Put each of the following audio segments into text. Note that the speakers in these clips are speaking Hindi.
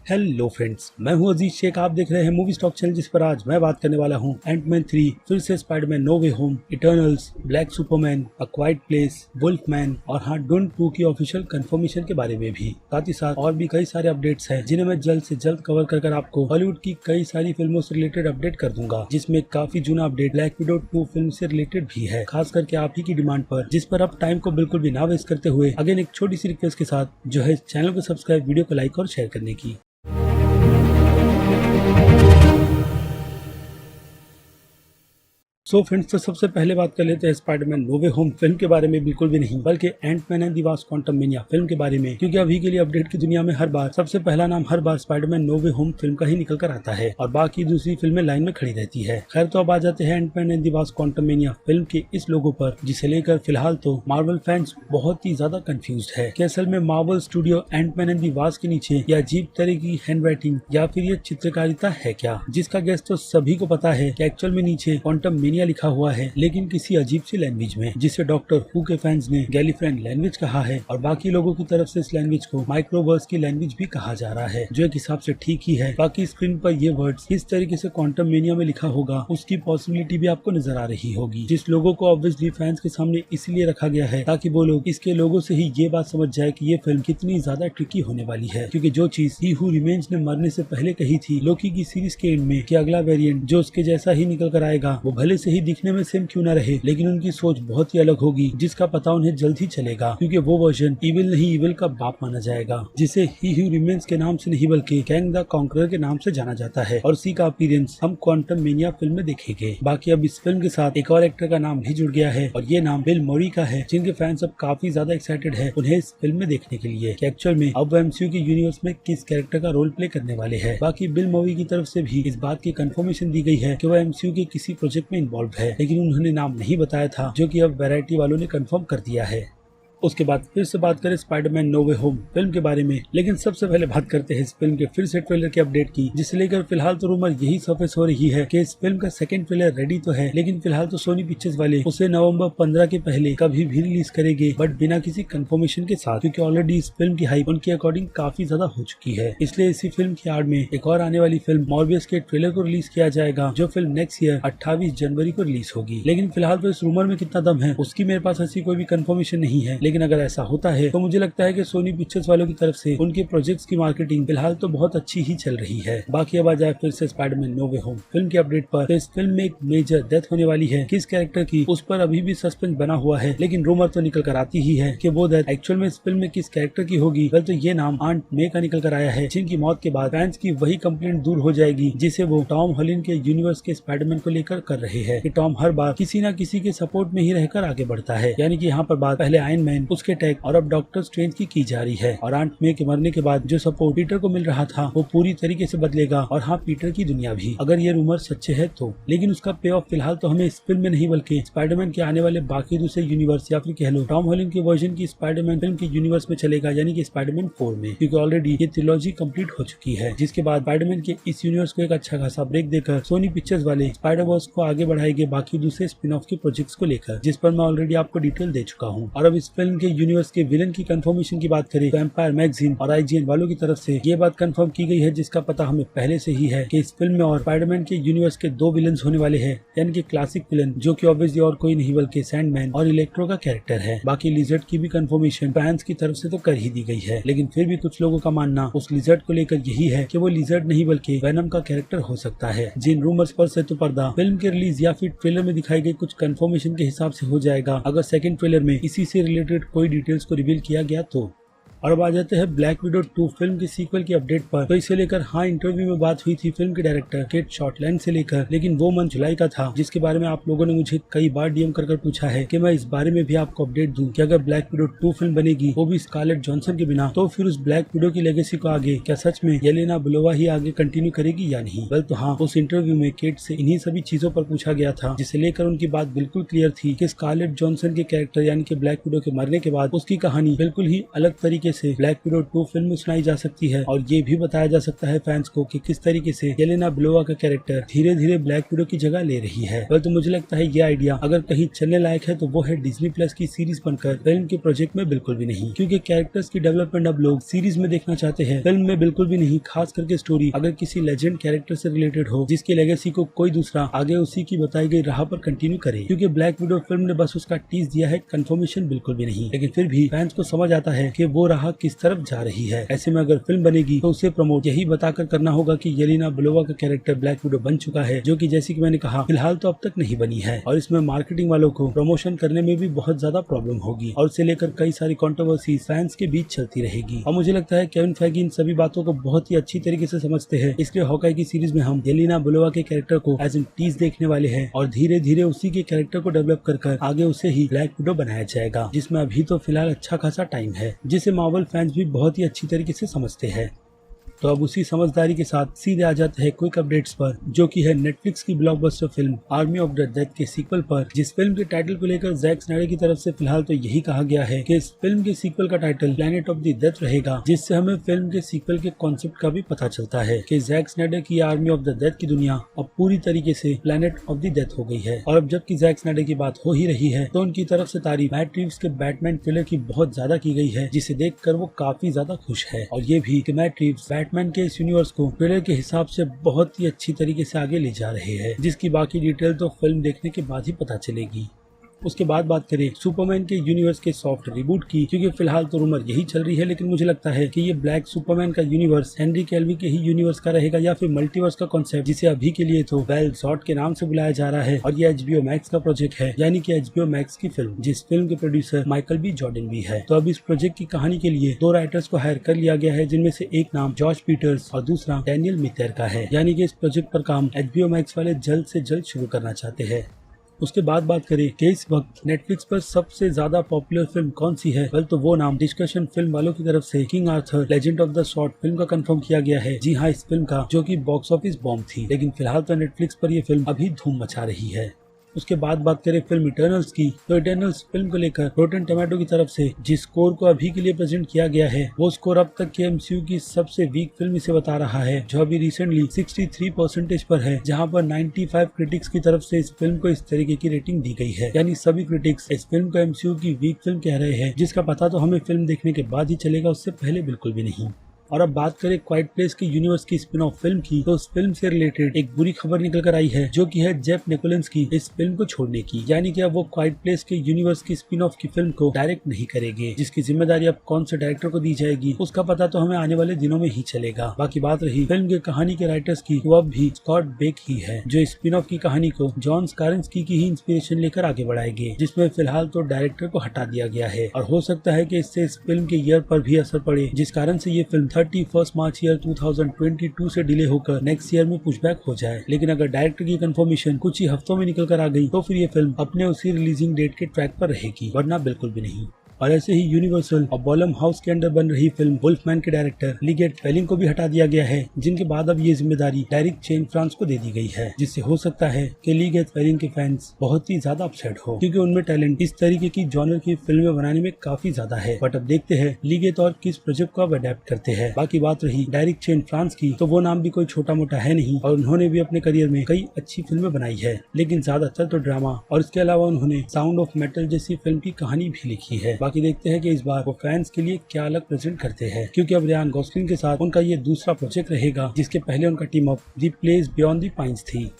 हेलो फ्रेंड्स, मैं हूं अजीज शेख। आप देख रहे हैं मूवी स्टॉक चैनल, जिस पर आज मैं बात करने वाला हूं एंटमैन 3, फिर से Spiderman no way home, eternals, black Superman, अ क्वाइट प्लेस, वुल्फमैन और हाँ डून 2 की ऑफिशियल कंफर्मेशन के बारे में भी। साथ ही साथ और भी कई सारे अपडेट्स हैं जिन्हें मैं जल्द से जल्द कवर कर आपको हॉलीवुड की कई सारी फिल्मों से रिलेटेड अपडेट कर दूंगा, जिसमें काफी जुना अपडेट ब्लैक विडो 2 फिल्म से रिलेटेड भी है, खास करके आप ही की डिमांड पर, जिस पर अब टाइम को बिल्कुल भी ना वेस्ट करते हुए अगेन एक छोटी सी रिक्वेस्ट के साथ जो है चैनल को सब्सक्राइब, वीडियो को लाइक और शेयर करने की। सो फ्रेंड्स, तो सबसे पहले बात कर लेते हैं Spiderman no way home film के बारे में, बिल्कुल भी नहीं बल्कि Antman and the Wasp Quantumania film के बारे में, क्योंकि अभी के लिए अपडेट की दुनिया में हर बार सबसे पहला नाम हर बार Spiderman no way home film का ही निकल कर आता है और बाकी दूसरी फिल्में लाइन में खड़ी रहती है। खैर, तो अब आ जाते हैं Antman and the Wasp Quantumania film के इस लोगो पर, जिसे लेकर फिलहाल तो मार्वल फैंस बहुत ही ज्यादा कंफ्यूज है कि असल में Marvel studio Antman and the Wasp के नीचे या अजीब तरह की हैंड राइटिंग या फिर ये चित्रकारिता है क्या, जिसका गेस तो सभी को पता है कि एक्चुअल में नीचे क्वांटममेनिया लिखा हुआ है, लेकिन किसी अजीब सी लैंग्वेज में, जिसे डॉक्टर हू के फैंस ने गैलीफ्रेंड लैंग्वेज कहा है और बाकी लोगों की तरफ से इस लैंग्वेज को माइक्रोवर्स की लैंग्वेज भी कहा जा रहा है, जो एक हिसाब से ठीक ही है। बाकी स्क्रीन पर ये वर्ड्स किस तरीके से क्वांटममेनिया में लिखा होगा उसकी पॉसिबिलिटी भी आपको नजर आ रही होगी, जिस लोगों को ऑब्वियसली फैंस के सामने इसलिए रखा गया है ताकि वो लोग इसके लोगों से ही ये बात समझ जाए कि ये फिल्म कितनी ज्यादा ट्रिकी होने वाली है, क्योंकि जो चीज ही हू रिमेन्स ने मरने से पहले कही थी लोकी की सीरीज के एंड में कि अगला वेरिएंट जो उसके जैसा ही निकल कर आएगा, वो भले से ही दिखने में सेम क्यों न रहे, लेकिन उनकी सोच बहुत ही अलग होगी, जिसका पता उन्हें जल्द ही चलेगा, क्योंकि वो वर्जन इविल नहीं इविल का बाप माना जाएगा, जिसे ही हू रिमेन्स के नाम से नहीं बल्कि कैंग द कॉन्करर के नाम से जाना जाता है और उसी का अपीयरेंस हम क्वांटममेनिया फिल्म में देखेंगे। बाकी अब इस फिल्म के साथ एक और एक्टर का नाम भी जुड़ गया है और ये नाम बिल मॉरी का है, जिनके फैंस अब काफी ज्यादा एक्साइटेड है उन्हें इस फिल्म में देखने के लिए कि एक्चुअल में अब वो एमसीयू के यूनिवर्स में किस कैरेक्टर का रोल प्ले करने वाले हैं। बाकी बिल मॉरी की तरफ से भी इस बात की कंफर्मेशन दी गई है कि वो एमसीयू के किसी प्रोजेक्ट में इन्वॉल्व है, लेकिन उन्होंने नाम नहीं बताया था, जो कि अब वैरायटी वालों ने कंफर्म कर दिया है। उसके बाद फिर से बात करें Spiderman no way home film के बारे में, लेकिन सबसे पहले बात करते हैं इस फिल्म के फिर से ट्रेलर के अपडेट की, जिसे लेकर फिलहाल तो रूमर यही सरफेस हो रही है कि इस फिल्म का सेकंड ट्रेलर रेडी तो है, लेकिन फिलहाल तो सोनी पिक्चर्स वाले उसे नवंबर 15 के पहले कभी भी रिलीज करेंगे, बट बिना किसी कंफर्मेशन के साथ, क्योंकि ऑलरेडी इस फिल्म की हाइप उनके अकॉर्डिंग काफी ज्यादा हो चुकी है। इसलिए इसी फिल्म की आड़ में एक और आने वाली फिल्म मॉर्बियस के ट्रेलर को रिलीज किया जाएगा, जो फिल्म नेक्स्ट ईयर 28 जनवरी को रिलीज होगी। लेकिन फिलहाल तो इस रूमर में कितना दम है उसकी मेरे पास ऐसी कोई भी कंफर्मेशन नहीं है, लेकिन अगर ऐसा होता है तो मुझे लगता है कि सोनी पिक्चर्स वालों की तरफ से उनके प्रोजेक्ट्स की मार्केटिंग फिलहाल तो बहुत अच्छी ही चल रही है। बाकी अब आ जाए फिर से Spiderman no way home film के अपडेट पर, तो इस फिल्म में एक मेजर डेथ होने वाली है। किस कैरेक्टर की उस पर अभी भी सस्पेंस बना हुआ है, लेकिन रूमर तो निकल कर आती ही है कि वो डेथ एक्चुअल में इस फिल्म में किस कैरेक्टर की होगी। वेल, तो ये नाम आंट मे का निकल कर आया है, जिनकी मौत के बाद फैंस की वही कंप्लेंट दूर हो जाएगी जिसे वो टॉम हॉलैंड के यूनिवर्स के स्पाइडरमैन को लेकर कर रहे हैं कि टॉम हर बार किसी न किसी के सपोर्ट में ही रहकर आगे बढ़ता है, यानी कि यहाँ पर बात पहले आयरन मैन, उसके टैग और अब डॉक्टर स्ट्रेंज की जा रही है। और आंट मे के मरने के बाद जो सपोर्ट पीटर को मिल रहा था वो पूरी तरीके से बदलेगा, और हाँ पीटर की दुनिया भी, अगर ये रूमर सच्चे है तो। लेकिन उसका पे ऑफ फिलहाल तो हमें इस फिल्म में नहीं बल्कि स्पाइडरमैन के आने वाले बाकी दूसरे यूनिवर्स या फिर कह लो टॉम हॉलैंड के वर्जन की स्पाइडरमैन फिल्म के यूनिवर्स में चलेगा, यानी कि स्पाइडरमैन 4 में, क्योंकि ऑलरेडी ये ट्रिलॉजी कंप्लीट हो चुकी है, जिसके बाद स्पाइडरमैन के इस यूनिवर्स को एक अच्छा खासा ब्रेक देकर सोनी पिक्चर्स वाले स्पाइडरवर्स को आगे बढ़ाएंगे बाकी दूसरे स्पिन ऑफ के प्रोजेक्ट्स को लेकर, जिस पर मैं ऑलरेडी आपको डिटेल दे चुका हूँ। और अब इस फिल्म के यूनिवर्स के विलन की कंफर्मेशन की बात करें तो एम्पायर मैगजीन और IGN वालों की तरफ से ये बात कंफर्म की गई है, जिसका पता हमें पहले से ही है कि इस फिल्म में और स्पाइडरमैन के यूनिवर्स के 2 विलन्स होने वाले हैं, यानी कि क्लासिक विलन जो कि ऑब्वियसली और कोई नहीं बल्कि सैंडमैन और इलेक्ट्रो का कैरेक्टर है। बाकी लिजर्ड की भी कंफर्मेशन फैंस की तरफ से तो कर ही दी गई है, लेकिन फिर भी कुछ लोगों का मानना उस लिजर्ड को लेकर यही है कि वो लिजर्ड नहीं बल्कि वेनम का कैरेक्टर हो सकता है। जिन रूमर्स पर से तो पर्दा फिल्म के रिलीज या फिर ट्रेलर में दिखाई गई कुछ कंफर्मेशन के हिसाब से हो जाएगा, अगर सेकंड ट्रेलर में इसी से रिलेटेड कोई डिटेल्स को रिवील किया गया तो। और अब आ जाते हैं ब्लैक विडो 2 फिल्म की सीक्वल की अपडेट पर, तो इसे लेकर हाँ इंटरव्यू में बात हुई थी फिल्म के डायरेक्टर केट शॉर्टलैंड से लेकर, लेकिन वो मंथ जुलाई का था, जिसके बारे में आप लोगों ने मुझे कई बार डीएम कर पूछा है कि मैं इस बारे में भी आपको अपडेट दूं कि अगर ब्लैक विडो 2 फिल्म बनेगी वो भी स्कारलेट जॉनसन के बिना, तो फिर उस ब्लैक विडो की लेगेसी को आगे क्या सच में येलेना बेलोवा ही आगे कंटिन्यू करेगी या नहीं। वेल, तो हाँ उस इंटरव्यू में केट से इन्हीं सभी चीजों पर पूछा गया था, जिसे लेकर उनकी बात बिल्कुल क्लियर थी कि स्कारलेट जॉनसन के कैरेक्टर यानी कि ब्लैक विडो के मरने के बाद उसकी कहानी बिल्कुल ही अलग तरीके तरीके से ब्लैक विडो 2 फिल्म में सुनाई जा सकती है और ये भी बताया जा सकता है फैंस को कि किस तरीके से येलेना बेलोवा का कैरेक्टर धीरे धीरे ब्लैक विडो की जगह ले रही है। तो मुझे लगता है ये आइडिया अगर कहीं चलने लायक है तो वो है डिज्नी प्लस की सीरीज बनकर, फिल्म के प्रोजेक्ट में बिल्कुल भी नहीं, क्योंकि कैरेक्टर्स की डेवलपमेंट अब लोग सीरीज में देखना चाहते हैं, फिल्म में बिल्कुल भी नहीं। खास करके स्टोरी अगर किसी लेजेंड कैरेक्टर से रिलेटेड हो जिसकी लेगेसी को कोई दूसरा आगे उसी की बताई गई राह पर कंटिन्यू करे, क्योंकि ब्लैक विडो फिल्म ने बस उसका टीज दिया है, कंफर्मेशन बिल्कुल भी नहीं। लेकिन फिर भी फैंस को समझ आता है कि वो राह किस तरफ जा रही है। ऐसे में अगर फिल्म बनेगी तो उसे प्रमोट यही बताकर करना होगा कि येलेना बेलोवा का कैरेक्टर ब्लैक विडो बन चुका है, जो कि जैसे कि मैंने कहा फिलहाल तो अब तक नहीं बनी है। और इसमें मार्केटिंग वालों को प्रमोशन करने में भी बहुत ज्यादा प्रॉब्लम होगी और इसे लेकर कई सारी कंट्रोवर्सी फैंस के बीच चलती रहेगी। और मुझे लगता है केविन फेगी इन सभी बातों को बहुत ही अच्छी तरीके से समझते हैं, इसलिए हॉकाई की सीरीज में हम येलेना बेलोवा के कैरेक्टर को एज एन टीज देखने वाले हैं और धीरे धीरे उसी के कैरेक्टर को डेवलप कर आगे उसे ही ब्लैक विडो बनाया जाएगा, जिसमें अभी तो फिलहाल अच्छा खासा टाइम है, जिसे मार्वल फैंस भी बहुत ही अच्छी तरीके से समझते हैं। तो अब उसी समझदारी के साथ सीधे आ जाते हैं क्विक अपडेट्स पर, जो कि है नेटफ्लिक्स की blockbuster film army of the death के सीक्वल पर, जिस फिल्म के टाइटल को लेकर जैक स्नाइडर की तरफ से फिलहाल तो यही कहा गया है कि इस फिल्म के सीक्वल का title planet of the death रहेगा, जिससे हमें फिल्म के सीक्वल के कॉन्सेप्ट का भी पता चलता है कि जैक स्नाइडर की आर्मी ऑफ द डेथ की दुनिया अब पूरी तरीके से प्लैनेट ऑफ द डेथ हो गई है। और अब जबकि जैक स्नाइडर की बात हो ही रही है तो उनकी तरफ से तारीफ मैट रिव्स के बैटमैन ट्रेलर की बहुत ज्यादा की गई है, जिसे देखकर वो काफी ज्यादा खुश है। और ये भी कि मैट रिव्स बैटमैन के इस यूनिवर्स को ट्रेलर के हिसाब से बहुत ही अच्छी तरीके से आगे ले जा रहे हैं, जिसकी बाकी डिटेल तो फिल्म देखने के बाद ही पता चलेगी। उसके बाद बात करें सुपरमैन के यूनिवर्स के सॉफ्ट रिबूट की, क्योंकि फिलहाल तो रूमर यही चल रही है, लेकिन मुझे लगता है कि ये ब्लैक सुपरमैन का यूनिवर्स हेनरी कैविल के ही यूनिवर्स का रहेगा या फिर मल्टीवर्स का कॉन्सेप्ट, जिसे अभी के लिए तो वेल सॉर्ट के नाम से बुलाया जा रहा है। और ये HBO मैक्स का प्रोजेक्ट है, यानी कि HBO मैक्स की फिल्म, जिस फिल्म के प्रोड्यूसर माइकल बी जॉर्डन भी है। तो अब इस प्रोजेक्ट की कहानी के लिए 2 राइटर्स को हायर कर लिया गया है, जिनमें से एक नाम जॉर्ज पीटर्स और दूसरा डैनियल मितेर का है, यानी कि इस प्रोजेक्ट पर काम HBO मैक्स वाले जल्द से जल्द शुरू करना चाहते हैं। उसके बाद बात करें कि इस वक्त नेटफ्लिक्स पर सबसे ज्यादा पॉपुलर फिल्म कौन सी है, तो वो नाम डिस्कशन फिल्म वालों की तरफ से king Arthur legend of the sword film का कंफर्म किया गया है। जी हाँ, इस फिल्म का, जो कि बॉक्स ऑफिस बॉम्ब थी, लेकिन फिलहाल तो नेटफ्लिक्स पर यह फिल्म अभी धूम मचा रही है। उसके बाद बात करें फिल्म इटर्नल्स की, तो इटर्नल्स फिल्म को लेकर रोटेन टोमेटो की तरफ से जिस स्कोर को अभी के लिए प्रेजेंट किया गया है, वो स्कोर अब तक के MCU की सबसे वीक फिल्म इसे बता रहा है, जो अभी रिसेंटली 63% पर है, जहां पर 95 क्रिटिक्स की तरफ से इस फिल्म को इस तरीके की रेटिंग दी गई है। यानी सभी क्रिटिक्स इस फिल्म को MCU की वीक फिल्म कह रहे हैं, जिसका पता तो हमें फिल्म देखने के बाद ही चलेगा, उससे पहले बिल्कुल भी नहीं। और अब बात करें क्वाइट प्लेस के यूनिवर्स की स्पिन ऑफ फिल्म की, तो उस फिल्म से रिलेटेड एक बुरी खबर निकल कर आई है, जो कि है जेफ निकोलस की इस फिल्म को छोड़ने की, यानी कि अब वो क्वाइट प्लेस के यूनिवर्स की स्पिन ऑफ की फिल्म को डायरेक्ट नहीं करेंगे, जिसकी जिम्मेदारी अब कौन से डायरेक्टर को दी जाएगी उसका पता तो हमें आने वाले दिनों में ही चलेगा। बाकी बात रही फिल्म की कहानी के राइटर्स की, वो अब भी स्कॉट बेक ही है, जो स्पिन ऑफ की कहानी को जॉन स्कारिंस्की की ही इंस्पिरेशन लेकर आगे बढ़ाएंगे, जिसमें फिलहाल तो डायरेक्टर को हटा दिया गया है। और हो सकता है कि इससे इस फिल्म के ईयर पर भी असर पड़े, जिस कारण से ये फिल्म 31 मार्च ईयर 2022 से डिले होकर नेक्स्ट ईयर में पुशबैक हो जाए। लेकिन अगर डायरेक्टर की कंफर्मेशन कुछ ही हफ्तों में निकल कर आ गई तो फिर ये फिल्म अपने उसी रिलीजिंग डेट के ट्रैक पर रहेगी, वरना बिल्कुल भी नहीं। और ऐसे ही यूनिवर्सल और बॉलम हाउस के अंडर बन रही फिल्म वुल्फमैन के डायरेक्टर लीगेट वेलिंग को भी हटा दिया गया है, जिनके बाद अब ये जिम्मेदारी डायरेक्ट चेन फ्रांस को दे दी गई है, जिससे हो सकता है कि लीगेट वेलिंग के फैंस बहुत ही ज्यादा अपसेट हो, क्योंकि उनमें टैलेंट इस तरीके की जॉनर की फिल्में बनाने में काफी ज्यादा है। बट अब देखते हैं लीगेट और किस प्रोजेक्ट को अब अडेप्ट करते हैं। बाकी बात रही डायरेक्ट चेन फ्रांस की, तो वो नाम भी कोई छोटा मोटा है नहीं, और उन्होंने भी अपने करियर में कई अच्छी फिल्में बनाई है, लेकिन ज्यादातर तो ड्रामा, और इसके अलावा उन्होंने साउंड ऑफ मेटल जैसी फिल्म की कहानी भी लिखी है। बाकी देखते हैं कि इस बार वो फैंस के लिए क्या अलग प्रेजेंट करते हैं, क्योंकि अब रियान गॉसलिंग के साथ उनका ये दूसरा प्रोजेक्ट रहेगा, जिसके पहले उनका team up the place beyond the pines थी।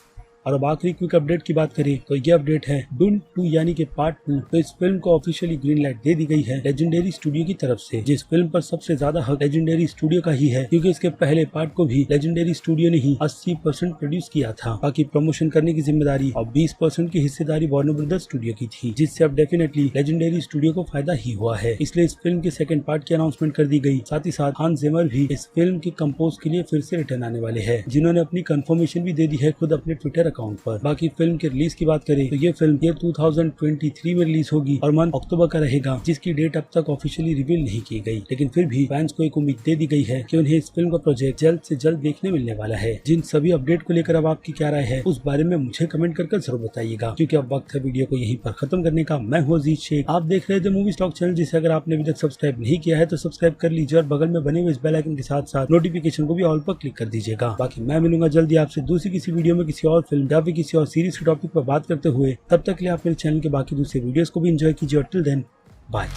और अब आखिरी क्विक अपडेट की बात करें तो ये अपडेट है डून 2 यानी कि पार्ट 2। तो इस फिल्म को ऑफिशियली ग्रीन लाइट दे दी गई है लेजेंडरी स्टूडियो की तरफ से, जिस फिल्म पर सबसे ज्यादा हक लेजेंडरी स्टूडियो का ही है, क्योंकि इसके पहले पार्ट को भी लेजेंडरी स्टूडियो ने ही 80% प्रोड्यूस किया था। बाकी प्रमोशन करने की जिम्मेदारी और 20% की हिस्सेदारी वार्नर ब्रदर्स स्टूडियो की थी, जिससे अब डेफिनेटली लेजेंडरी स्टूडियो को फायदा ही हुआ है। इसलिए इस फिल्म के सेकंड पार्ट की अनाउंसमेंट कर दी गई। साथ ही साथ हांस जिमर भी इस फिल्म के कंपोज के लिए फिर से रिटर्न आने वाले हैं, जिन्होंने अपनी कंफर्मेशन भी दे दी है खुद अपने ट्विटर अकाउंट पर। बाकी फिल्म के रिलीज की बात करें तो ये फिल्म ईयर 2023 में रिलीज होगी और मंथ अक्टूबर का रहेगा, जिसकी डेट अब तक ऑफिशियली रिवील नहीं की गई। लेकिन फिर भी फैंस को एक उम्मीद दे दी गई है कि उन्हें इस फिल्म का प्रोजेक्ट जल्द से जल्द देखने मिलने वाला है। जिन सभी अपडेट को लेकर अब आपकी क्या राय है उस बारे में मुझे कमेंट कर जरूर बताइएगा, क्योंकि अब वक्त है वीडियो को यहीं पर खत्म करने का। मैं हूं अजीज शेख, आप देख रहे थे मूवी स्टॉक चैनल, जिसे अगर आपने अभी तक सब्सक्राइब नहीं किया है तो सब्सक्राइब कर लीजिए और बगल में बने हुए इस बेल आइकन के साथ साथ नोटिफिकेशन को भी ऑल पर क्लिक कर दीजिएगा। बाकी मैं मिलूंगा जल्दी आपसे दूसरी किसी वीडियो में किसी और फिल्म या फिर किसी और सीरीज के टॉपिक पर बात करते हुए। तब तक के लिए आप मेरे चैनल के बाकी दूसरे वीडियोस को भी एंजॉय कीजिए और टिल देन बाय।